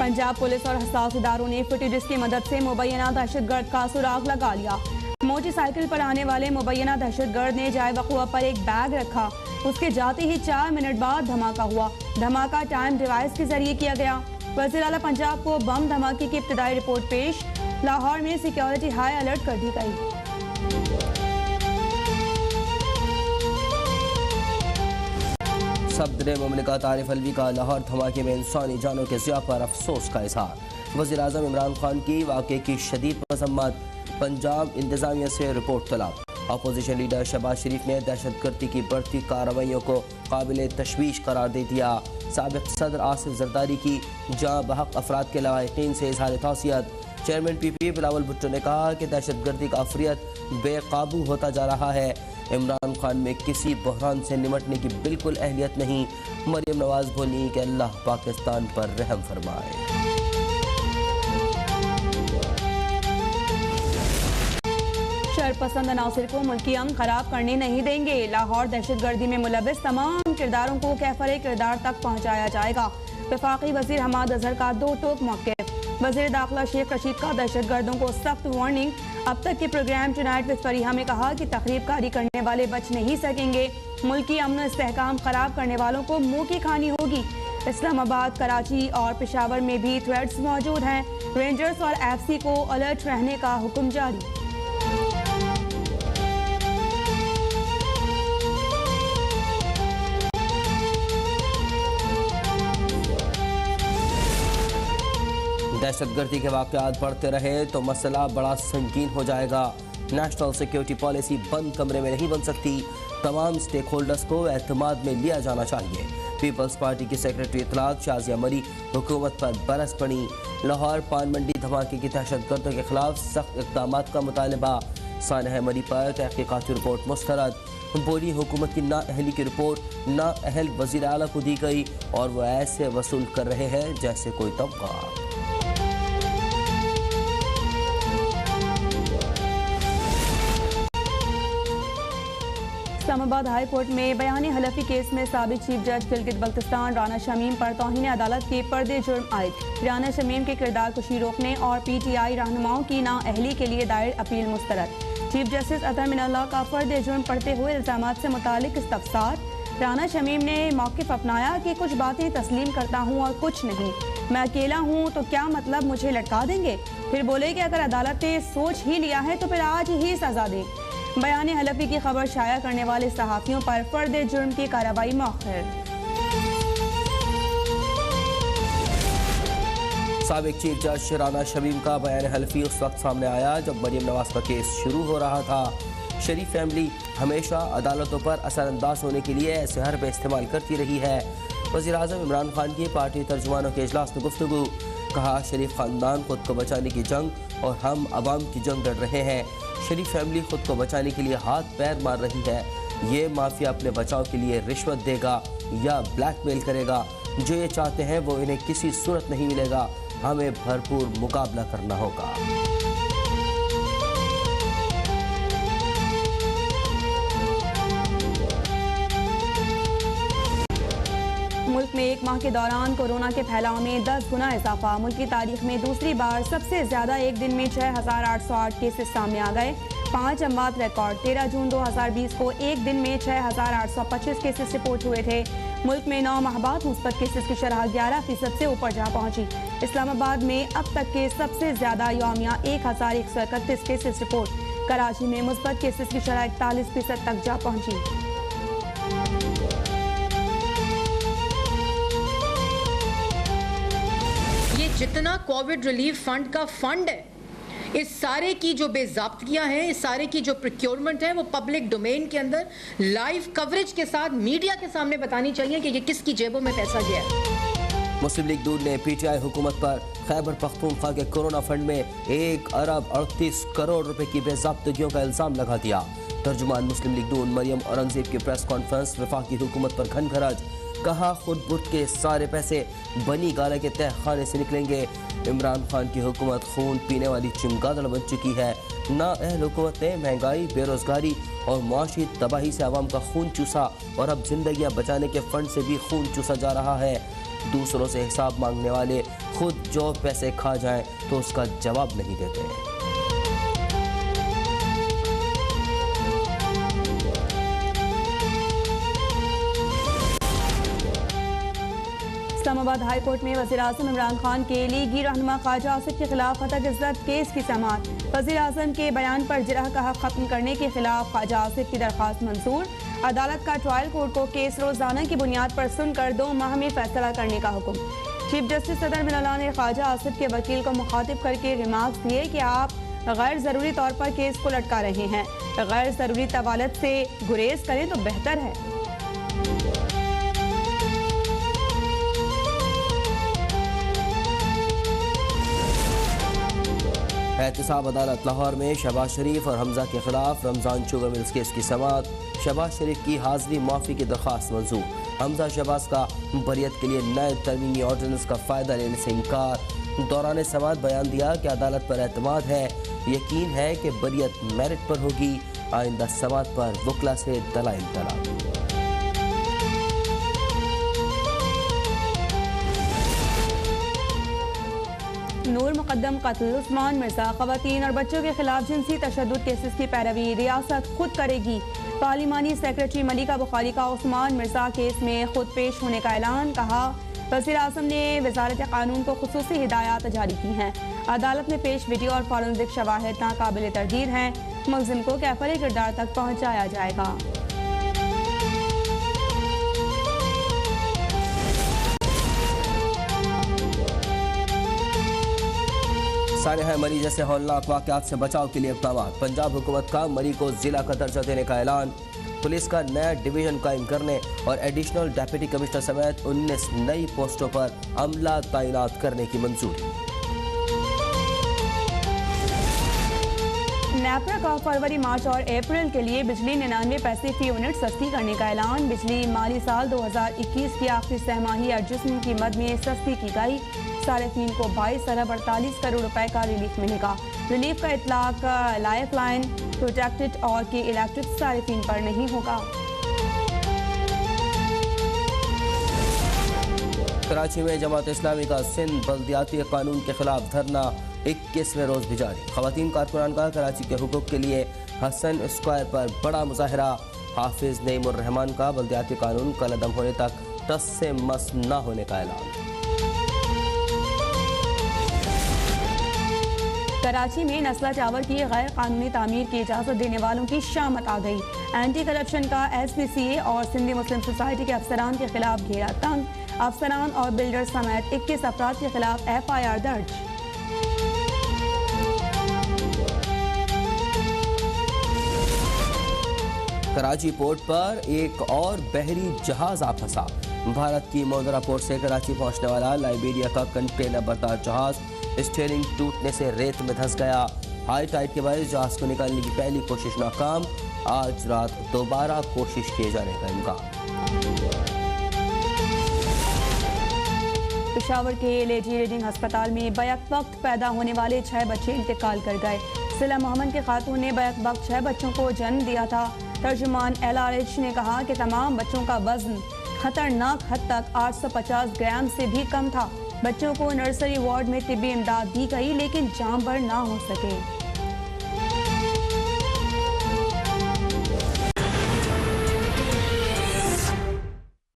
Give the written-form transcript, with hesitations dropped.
Punjab police और हसास इदारों ने फुटेज की मदद से मुबैना दहशतगर्द का सुराग लगा लिया। मोटरसाइकिल पर आने वाले मुबैना दहशतगर्द ने जाए वक़ुआ पर एक बैग रखा। उसके जाते ही 4 मिनट बाद धमाका हुआ। धमाका टाइम डिवाइस के जरिए किया गया। वज़ीर आला पंजाब को बम धमाके की इब्तिदाई रिपोर्ट पेश। लाहौर में सिक्योरिटी हाई अलर्ट कर दी गई। सदर मुमलिकत आरिफ अलवी का लाहौर धमाके में इंसानी जानों के ज़िया पर अफसोस का इजहार। वज़ीर आज़म इमरान खान की वाक़े की शदीद मज़म्मत। पंजाब इंतज़ामिया से रिपोर्ट तलब। अपोजिशन लीडर शहबाज शरीफ ने दहशतगर्दी की बढ़ती कार्रवाइयों को काबिल तशवीश करार दे दिया। साबिक़ सदर आसिफ जरदारी की जाँ बहक अफराद के लवाहिकीन से इजहार ताज़ियत। चेयरमैन PPA बिलावल भुट्टो ने कहा कि दहशतगर्दी का अफरियत बेकाबू होता जा रहा है। इमरान खान में किसी बहरान से निमटने की बिल्कुल अहलियत नहीं। मरियम नवाज बोली कि अल्लाह पाकिस्तान पर रहम फरमाए। शरपसंद अनासिर को मुल्की अमन खराब करने नहीं देंगे। लाहौर दहशतगर्दी में मुलविस तमाम किरदारों को कैफरे किरदार तक पहुँचाया जाएगा। वफाकी वजीर हमाद अजहर का दो टोक मौक़िफ़। वज़ीर दाखिला शेख रशीद का दहशतगर्दों को सख्त वार्निंग। अब तक के प्रोग्राम टुनाइट विद फरीहा में कहा कि तकरीबकारी करने वाले बच नहीं सकेंगे। मुल्की अमन इस्तेहकाम खराब करने वालों को मुंह की खानी होगी। इस्लामाबाद, कराची और पेशावर में भी थ्रेड्स मौजूद हैं। रेंजर्स और FC को अलर्ट रहने का हुक्म जारी। दहशतगर्दी के वाक़यात बढ़ते रहे तो मसला बड़ा संगीन हो जाएगा। नेशनल सिक्योरिटी पॉलिसी बंद कमरे में नहीं बन सकती। तमाम स्टेक होल्डर्स को एतमाद में लिया जाना चाहिए। पीपल्स पार्टी की सेक्रेटरी इतलाक शाजिया मरी हुकूमत पर बरस पड़ी। लाहौर पान मंडी धमाके की दहशतगर्दों के खिलाफ सख्त इक़दाम का मुतालबा। सानह मरी पर तहकीकाती रिपोर्ट मुस्तरद। बोली हुकूमत की नाअहली की रिपोर्ट नाअहल वज़ीर आला को दी गई और वह ऐसे वसूल कर रहे हैं जैसे कोई तबका। इस्लामाबाद हाई कोर्ट में बयानी हलफी केस में साबिक चीफ जज गिलगित बल्तिस्तान राना शमीम पर तौहीन अदालत के पर्दे जुर्म आयद। राना शमीम के किरदार कुशी रोकने और PTI रहनुमाओं की नाअहली के लिए दायर अपील मुस्तरद। चीफ जस्टिस अतर मिनल्लाह का पर्दे जुर्म पढ़ते हुए इल्जामात से मुतालिक इस्तफसार। राना शमीम ने मौक़िफ़ अपनाया कि कुछ बातें तस्लीम करता हूँ और कुछ नहीं। मैं अकेला हूँ तो क्या मतलब मुझे लटका देंगे। फिर बोले कि अगर अदालत ने सोच ही लिया है तो फिर आज ही सजा दें। बयानी हलफी की खबर शाया करने वाले सहाफ़ियों पर फर्दे जुर्म की कार्रवाई मौखर। साबिक चीफ जज राना शमीम का बयान हलफी उस वक्त सामने आया जब मरियम नवाज का केस शुरू हो रहा था। शरीफ फैमिली हमेशा अदालतों पर असरअंदाज होने के लिए ऐसे हरबे इस्तेमाल करती रही है। वज़ीर आज़म इमरान खान की पार्टी तर्जुमानों के इजलास में गुफ्तगू। कहा शरीफ खानदान खुद को बचाने की जंग और हम अवाम की जंग लड़ रहे हैं। शरीफ फैमिली खुद को बचाने के लिए हाथ पैर मार रही है। ये माफिया अपने बचाव के लिए रिश्वत देगा या ब्लैकमेल करेगा। जो ये चाहते हैं वो इन्हें किसी सूरत नहीं मिलेगा। हमें भरपूर मुकाबला करना होगा। मुल्क में एक माह के दौरान कोरोना के फैलाव में 10 गुना इजाफा। मुल्क की तारीख में दूसरी बार सबसे ज्यादा एक दिन में 6,808 केसेस सामने आ गए। 5 अमवात रिकॉर्ड। 13 जून 2020 को एक दिन में 6,825 केसेस रिपोर्ट हुए थे। मुल्क में 9 माह बाद मुस्बत केसेस की शरह 11% से ऊपर जा पहुंची। इस्लामाबाद में अब तक के सबसे ज्यादा यौमिया 1,131 केसेस रिपोर्ट। कराची में मुस्बत केसेस की शरह 41% तक जा पहुंची। जितना कोविड रिलीफ फंड का फंड है, इस सारे की जो बेज़ाब्तियां हैं, इस सारे की जो प्रोक्योरमेंट है, वो पब्लिक डोमेन के अंदर लाइव कवरेज के साथ मीडिया के सामने बतानी चाहिए कि ये किसकी जेबों में पैसा गया है। मुस्लिम लीग नून ने PTI हुकूमत पर खैबर पख्तूनख्वा के कोरोना फंड में 1 अरब 38 करोड़ रुपए की बेज़ाब्तगियों का इल्जाम लगा दिया। तर्जुमान मुस्लिम लीग नून मरियम औरंगजेब की प्रेस कॉन्फ्रेंस। वफाकी हुकूमत पर घन खराज। कहा खुद बुर्द के सारे पैसे बनी गाला के तह खाने से निकलेंगे। इमरान खान की हुकूमत खून पीने वाली चिमगादड़ बन चुकी है। नाअहल हुकूमत ने महंगाई, बेरोजगारी और मुआशी तबाही से आवाम का खून चूसा और अब जिंदगियां बचाने के फंड से भी खून चूसा जा रहा है। दूसरों से हिसाब मांगने वाले खुद जो पैसे खा जाएं तो उसका जवाब नहीं देते। इस्लामाबाद हाई कोर्ट में वज़ीर-ए-आज़म इमरान खान के लीगी रहनुमा ख्वाजा आसिफ के खिलाफ कतल इज़्ज़त केस की समाअत। वज़ीर-ए-आज़म के बयान पर जिरह का हक खत्म करने के खिलाफ ख्वाजा आसिफ की दरख्वास्त मंजूर। अदालत का ट्रायल कोर्ट को केस रोजाना की बुनियाद पर सुनकर 2 माह में फैसला करने का हुक्म। चीफ जस्टिस सदर मिनल्ला ने ख्वाजा आसिफ के वकील को मुखातिब करके रिमार्क्स दिए कि आप गैर ज़रूरी तौर पर केस को लटका रहे हैं। गैर ज़रूरी तवालत से गुरेज करें तो बेहतर है। एहतसाब अदालत लाहौर में शहबाज शरीफ और हमजा के खिलाफ रमजान शुगर मिल्स केस की समाअत। शहबाज शरीफ की हाजिरी माफी की दरख्वास्त मंजूर। हमजा शहबाज का बरियत के लिए नए तरमीमी ऑर्डिनेंस का फ़ायदा लेने से इनकार। दौरान समाअत बयान दिया कि अदालत पर एतमाद है, यकीन है कि बरियत मेरिट पर होगी। आइंदा समाअत पर वकला से दलाइल तलब। नूर मुकद्दम कत्ल, उस्मान मिर्जा, खवातीन और बच्चों के खिलाफ जिनसी तशद्दुद केसेस की पैरवी रियासत खुद करेगी। पार्लिमानी सेक्रेटरी मलिका बुखारी का उस्मान मिर्जा केस में खुद पेश होने का ऐलान। कहा वज़ीर-ए-आज़म ने वज़ारत कानून को खुसूसी हिदायत जारी की हैं। अदालत में पेश वीडियो और फॉरेंसिक शवाहिद नाकाबिल तर्दीद हैं। मुल्ज़िम को कैफरे किरदार तक पहुँचाया जाएगा। सानिहा मरी जैसे हौलनाक वाक़यात से बचाव के लिए इक़दाम। पंजाब हुकूमत का मरी को जिला का दर्जा देने का ऐलान। पुलिस का नया डिवीजन कायम करने और एडिशनल डिप्टी कमिश्नर समेत 19 नई पोस्टों पर अमला तैनात करने की मंजूरी। नेपरा का फरवरी, मार्च और अप्रैल के लिए बिजली 99 पैसे फी यूनिट सस्ती करने का ऐलान। बिजली माली साल 2021 की आखिरी सहमाही एडजस्टमेंट की मद में सस्ती की गई। सार्फिन को 22 अरब 48 करोड़ रुपए का रिलीफ मिलेगा। रिलीफ का इतलाक लाइफ लाइन, प्रोटेक्टेड और के इलेक्ट्रिक सार्फिन पर नहीं होगा। कराची में जमात इस्लामी का सिंध बल्दियाती कानून के खिलाफ धरना 21वें रोज भी जारी। खवातीन कारकुनान का कराची के हुकूक के लिए हसन स्क्वायर पर बड़ा मुजाहरा। हाफिज नईमुर रहमान का बल्दियाती कानून कल अदम होने तक टस से मस न होने का ऐलान। कराची में नस्ला चावल की गैर कानूनी तामीर की इजाज़त देने वालों की शामत आ गई। एंटी करप्शन का SPCA और सिंधी मुस्लिम सोसाइटी के अफसरान के खिलाफ घेरा तंग। अफसरान और बिल्डर समेत 21 अफराद के खिलाफ FIR दर्ज। कराची पोर्ट पर एक और बहरी जहाज आ फंसा। भारत की मोदरा पोर्ट से कराची पहुंचने वाला लाइबेरिया का कंटेनर बरदार जहाज स्टीयरिंग टूटने से रेत में धंस गया। हाई टाइड के बायस जहाज को निकालने की पहली कोशिश नाकाम। आज रात दोबारा कोशिश किए जाने का इम्कान। पेशावर के लेडी रीडिंग अस्पताल में बैक वक्त पैदा होने वाले 6 बच्चे इंतकाल कर गए। सिला मोहम्मद के खातून ने बैक वक्त 6 बच्चों को जन्म दिया था। तर्जुमान LRH ने कहा कि तमाम बच्चों का वजन खतरनाक हद तक 850 ग्राम से भी कम था। बच्चों को नर्सरी वार्ड में तिब्बी इमदाद दी गई लेकिन जान बर ना हो सके।